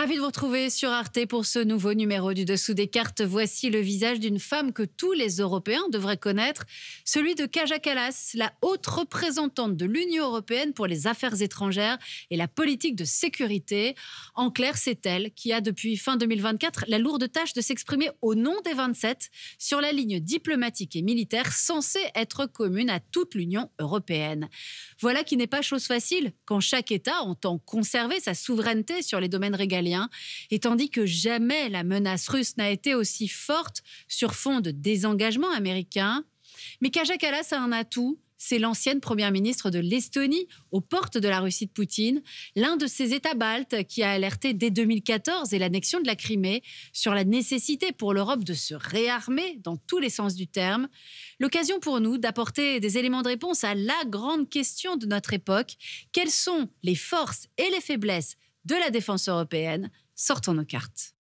Ravi de vous retrouver sur Arte pour ce nouveau numéro du Dessous des cartes. Voici le visage d'une femme que tous les Européens devraient connaître, celui de Kaja Kallas, la haute représentante de l'Union européenne pour les affaires étrangères et la politique de sécurité. En clair, c'est elle qui a depuis fin 2024 la lourde tâche de s'exprimer au nom des 27 sur la ligne diplomatique et militaire censée être commune à toute l'Union européenne. Voilà qui n'est pas chose facile quand chaque État entend conserver sa souveraineté sur les domaines régaliens. Et tandis que jamais la menace russe n'a été aussi forte sur fond de désengagement américain. Mais Kaja Kallas a un atout, c'est l'ancienne première ministre de l'Estonie, aux portes de la Russie de Poutine, l'un de ces États baltes qui a alerté dès 2014 et l'annexion de la Crimée sur la nécessité pour l'Europe de se réarmer dans tous les sens du terme. L'occasion pour nous d'apporter des éléments de réponse à la grande question de notre époque. Quelles sont les forces et les faiblesses de la défense européenne? Sortons nos cartes.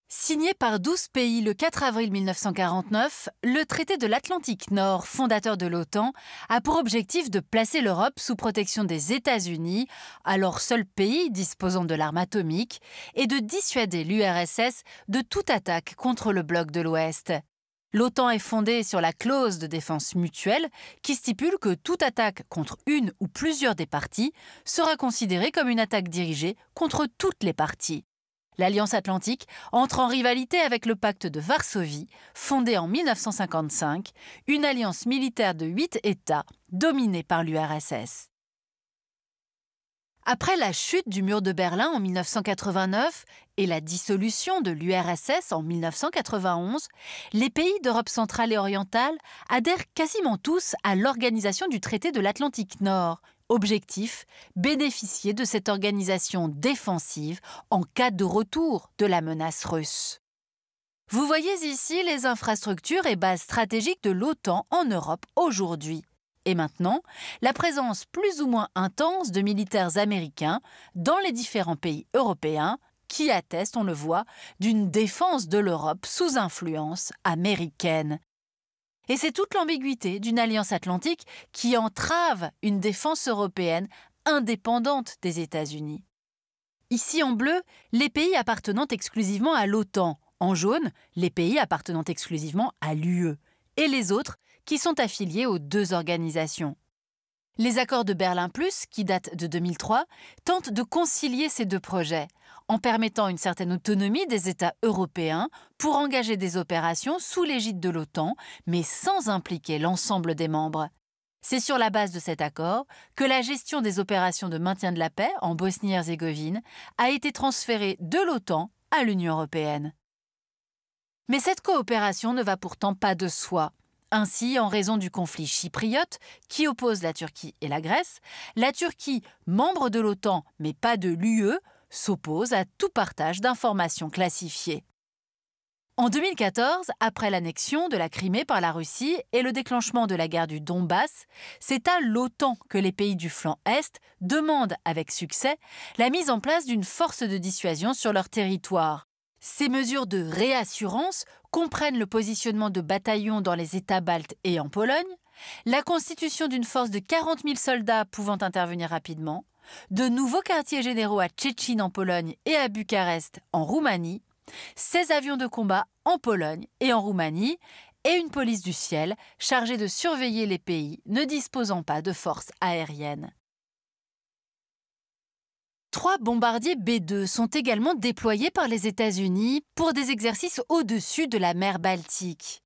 Signé par 12 pays le 4 avril 1949, le traité de l'Atlantique Nord, fondateur de l'OTAN, a pour objectif de placer l'Europe sous protection des États-Unis, alors seul pays disposant de l'arme atomique, et de dissuader l'URSS de toute attaque contre le bloc de l'Ouest. L'OTAN est fondée sur la clause de défense mutuelle qui stipule que toute attaque contre une ou plusieurs des parties sera considérée comme une attaque dirigée contre toutes les parties. L'Alliance Atlantique entre en rivalité avec le pacte de Varsovie, fondé en 1955, une alliance militaire de 8 États dominée par l'URSS. Après la chute du mur de Berlin en 1989 et la dissolution de l'URSS en 1991, les pays d'Europe centrale et orientale adhèrent quasiment tous à l'organisation du traité de l'Atlantique Nord. Objectif, bénéficier de cette organisation défensive en cas de retour de la menace russe. Vous voyez ici les infrastructures et bases stratégiques de l'OTAN en Europe aujourd'hui. Et maintenant, la présence plus ou moins intense de militaires américains dans les différents pays européens qui attestent, on le voit, d'une défense de l'Europe sous influence américaine. Et c'est toute l'ambiguïté d'une alliance atlantique qui entrave une défense européenne indépendante des États-Unis. Ici en bleu, les pays appartenant exclusivement à l'OTAN. En jaune, les pays appartenant exclusivement à l'UE. Et les autres qui sont affiliés aux deux organisations. Les accords de Berlin Plus, qui datent de 2003, tentent de concilier ces deux projets, en permettant une certaine autonomie des États européens pour engager des opérations sous l'égide de l'OTAN, mais sans impliquer l'ensemble des membres. C'est sur la base de cet accord que la gestion des opérations de maintien de la paix en Bosnie-Herzégovine a été transférée de l'OTAN à l'Union européenne. Mais cette coopération ne va pourtant pas de soi. Ainsi, en raison du conflit chypriote qui oppose la Turquie et la Grèce, la Turquie, membre de l'OTAN mais pas de l'UE, s'oppose à tout partage d'informations classifiées. En 2014, après l'annexion de la Crimée par la Russie et le déclenchement de la guerre du Donbass, c'est à l'OTAN que les pays du flanc Est demandent avec succès la mise en place d'une force de dissuasion sur leur territoire. Ces mesures de réassurance comprennent le positionnement de bataillons dans les États baltes et en Pologne, la constitution d'une force de 40 000 soldats pouvant intervenir rapidement, de nouveaux quartiers généraux à Tchétchine en Pologne et à Bucarest en Roumanie, 16 avions de combat en Pologne et en Roumanie, et une police du ciel chargée de surveiller les pays ne disposant pas de forces aériennes. 3 bombardiers B-2 sont également déployés par les États-Unis pour des exercices au-dessus de la mer Baltique.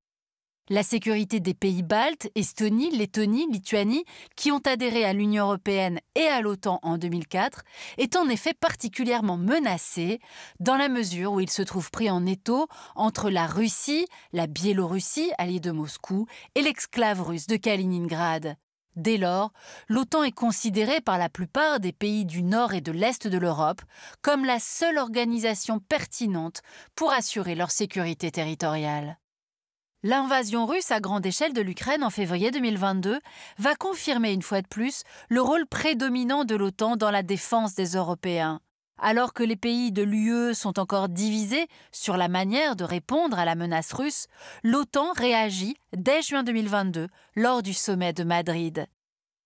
La sécurité des pays baltes, Estonie, Lettonie, Lituanie, qui ont adhéré à l'Union européenne et à l'OTAN en 2004, est en effet particulièrement menacée dans la mesure où ils se trouvent pris en étau entre la Russie, la Biélorussie, alliée de Moscou, et l'exclave russe de Kaliningrad. Dès lors, l'OTAN est considérée par la plupart des pays du nord et de l'est de l'Europe comme la seule organisation pertinente pour assurer leur sécurité territoriale. L'invasion russe à grande échelle de l'Ukraine en février 2022 va confirmer une fois de plus le rôle prédominant de l'OTAN dans la défense des Européens. Alors que les pays de l'UE sont encore divisés sur la manière de répondre à la menace russe, l'OTAN réagit dès juin 2022 lors du sommet de Madrid.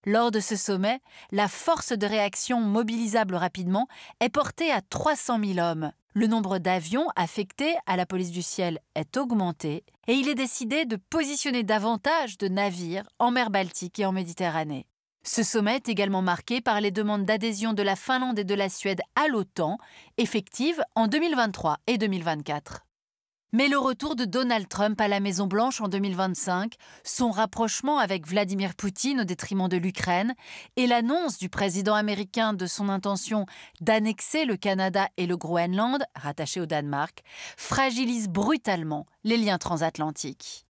Lors de ce sommet, la force de réaction mobilisable rapidement est portée à 300 000 hommes. Le nombre d'avions affectés à la police du ciel est augmenté et il est décidé de positionner davantage de navires en mer Baltique et en Méditerranée. Ce sommet est également marqué par les demandes d'adhésion de la Finlande et de la Suède à l'OTAN, effectives en 2023 et 2024. Mais le retour de Donald Trump à la Maison-Blanche en 2025, son rapprochement avec Vladimir Poutine au détriment de l'Ukraine et l'annonce du président américain de son intention d'annexer le Canada et le Groenland, rattachés au Danemark, fragilisent brutalement les liens transatlantiques.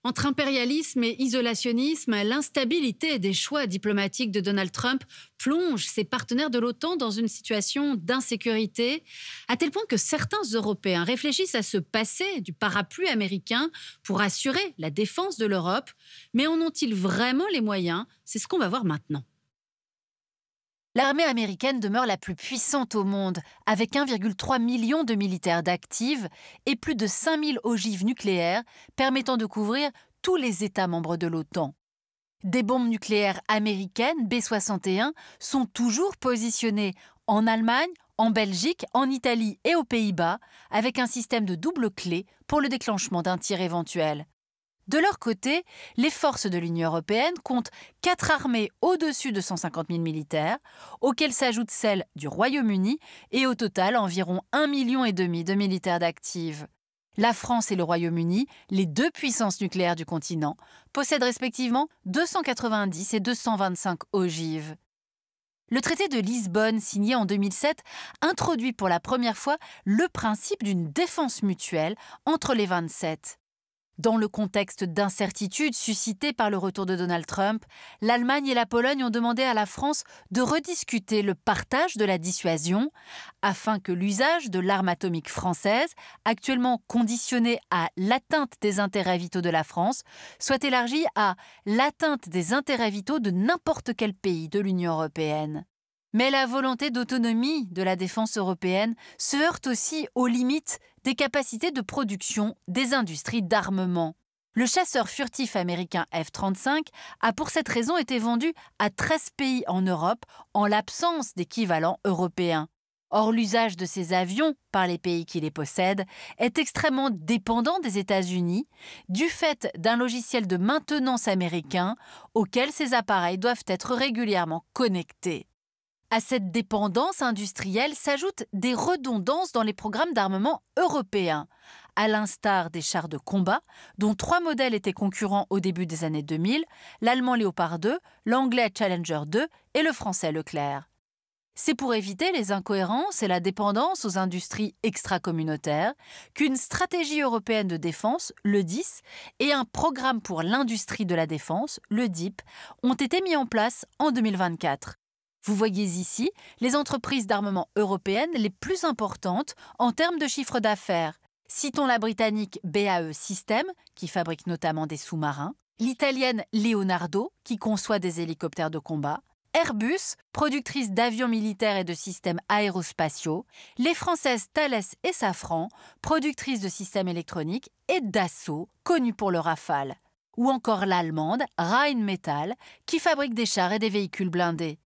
Entre impérialisme et isolationnisme, l'instabilité des choix diplomatiques de Donald Trump plonge ses partenaires de l'OTAN dans une situation d'insécurité, à tel point que certains Européens réfléchissent à se passer du parapluie américain pour assurer la défense de l'Europe. Mais en ont-ils vraiment les moyens? C'est ce qu'on va voir maintenant. L'armée américaine demeure la plus puissante au monde, avec 1,3 million de militaires d'actifs et plus de 5000 ogives nucléaires permettant de couvrir tous les États membres de l'OTAN. Des bombes nucléaires américaines B-61 sont toujours positionnées en Allemagne, en Belgique, en Italie et aux Pays-Bas, avec un système de double clé pour le déclenchement d'un tir éventuel. De leur côté, les forces de l'Union européenne comptent 4 armées au-dessus de 150 000 militaires, auxquelles s'ajoutent celles du Royaume-Uni et au total environ 1,5 million de militaires d'actifs. La France et le Royaume-Uni, les deux puissances nucléaires du continent, possèdent respectivement 290 et 225 ogives. Le traité de Lisbonne, signé en 2007, introduit pour la première fois le principe d'une défense mutuelle entre les 27. Dans le contexte d'incertitude suscité par le retour de Donald Trump, l'Allemagne et la Pologne ont demandé à la France de rediscuter le partage de la dissuasion afin que l'usage de l'arme atomique française, actuellement conditionnée à l'atteinte des intérêts vitaux de la France, soit élargi à l'atteinte des intérêts vitaux de n'importe quel pays de l'Union européenne. Mais la volonté d'autonomie de la défense européenne se heurte aussi aux limites des capacités de production des industries d'armement. Le chasseur furtif américain F-35 a pour cette raison été vendu à 13 pays en Europe en l'absence d'équivalent européen. Or, l'usage de ces avions par les pays qui les possèdent est extrêmement dépendant des États-Unis du fait d'un logiciel de maintenance américain auquel ces appareils doivent être régulièrement connectés. À cette dépendance industrielle s'ajoutent des redondances dans les programmes d'armement européens, à l'instar des chars de combat, dont 3 modèles étaient concurrents au début des années 2000, l'allemand Léopard 2, l'anglais Challenger 2 et le français Leclerc. C'est pour éviter les incohérences et la dépendance aux industries extracommunautaires qu'une stratégie européenne de défense, le 10, et un programme pour l'industrie de la défense, le DIP, ont été mis en place en 2024. Vous voyez ici les entreprises d'armement européennes les plus importantes en termes de chiffre d'affaires. Citons la britannique BAE Systems, qui fabrique notamment des sous-marins, l'italienne Leonardo, qui conçoit des hélicoptères de combat, Airbus, productrice d'avions militaires et de systèmes aérospatiaux, les françaises Thales et Safran, productrices de systèmes électroniques, et Dassault, connue pour le Rafale, ou encore l'allemande Rheinmetall, qui fabrique des chars et des véhicules blindés.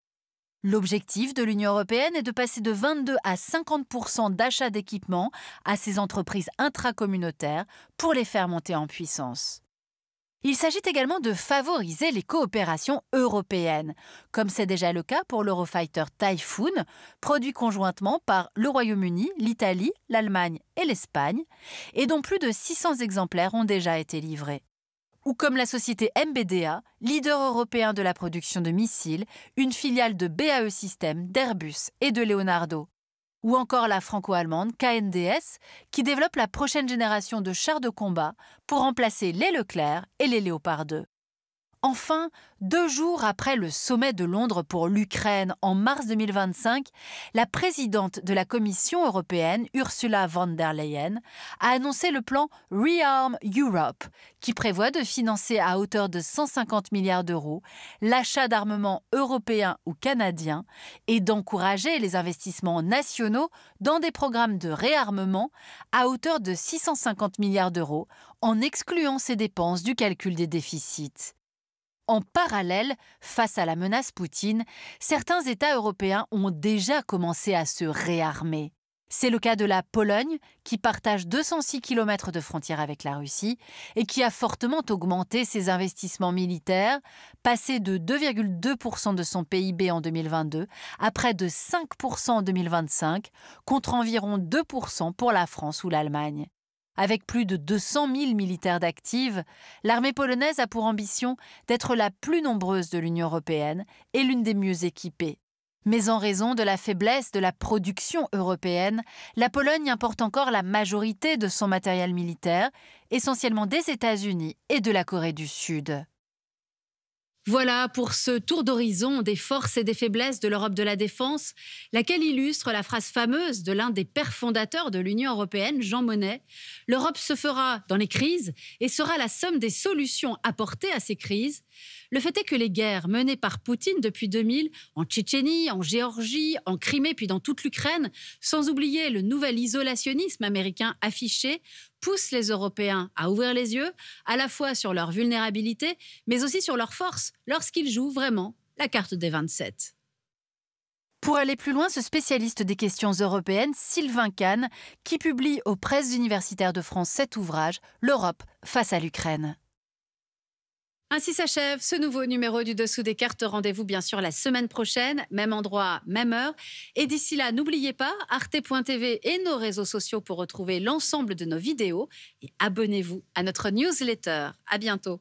L'objectif de l'Union européenne est de passer de 22 à 50% d'achats d'équipements à ces entreprises intracommunautaires pour les faire monter en puissance. Il s'agit également de favoriser les coopérations européennes, comme c'est déjà le cas pour l'Eurofighter Typhoon, produit conjointement par le Royaume-Uni, l'Italie, l'Allemagne et l'Espagne, et dont plus de 600 exemplaires ont déjà été livrés. Ou comme la société MBDA, leader européen de la production de missiles, une filiale de BAE Systems, d'Airbus et de Leonardo. Ou encore la franco-allemande KNDS, qui développe la prochaine génération de chars de combat pour remplacer les Leclerc et les Léopard 2. Enfin, 2 jours après le sommet de Londres pour l'Ukraine en mars 2025, la présidente de la Commission européenne, Ursula von der Leyen, a annoncé le plan ReArm Europe, qui prévoit de financer à hauteur de 150 milliards d'euros l'achat d'armements européens ou canadiens et d'encourager les investissements nationaux dans des programmes de réarmement à hauteur de 650 milliards d'euros en excluant ces dépenses du calcul des déficits. En parallèle, face à la menace Poutine, certains États européens ont déjà commencé à se réarmer. C'est le cas de la Pologne, qui partage 206 km de frontière avec la Russie et qui a fortement augmenté ses investissements militaires, passé de 2,2% de son PIB en 2022 à près de 5% en 2025, contre environ 2% pour la France ou l'Allemagne. Avec plus de 200 000 militaires d'active, l'armée polonaise a pour ambition d'être la plus nombreuse de l'Union européenne et l'une des mieux équipées. Mais en raison de la faiblesse de la production européenne, la Pologne importe encore la majorité de son matériel militaire, essentiellement des États-Unis et de la Corée du Sud. Voilà pour ce tour d'horizon des forces et des faiblesses de l'Europe de la défense, laquelle illustre la phrase fameuse de l'un des pères fondateurs de l'Union européenne, Jean Monnet. L'Europe se fera dans les crises et sera la somme des solutions apportées à ces crises. Le fait est que les guerres menées par Poutine depuis 2000, en Tchétchénie, en Géorgie, en Crimée, puis dans toute l'Ukraine, sans oublier le nouvel isolationnisme américain affiché, poussent les Européens à ouvrir les yeux, à la fois sur leur vulnérabilité, mais aussi sur leur force, lorsqu'ils jouent vraiment la carte des 27. Pour aller plus loin, ce spécialiste des questions européennes, Sylvain Kahn, qui publie aux Presses universitaires de France cet ouvrage, L'Europe face à l'Ukraine. Ainsi s'achève ce nouveau numéro du Dessous des cartes. Rendez-vous bien sûr la semaine prochaine, même endroit, même heure. Et d'ici là, n'oubliez pas arte.tv et nos réseaux sociaux pour retrouver l'ensemble de nos vidéos. Et abonnez-vous à notre newsletter. À bientôt.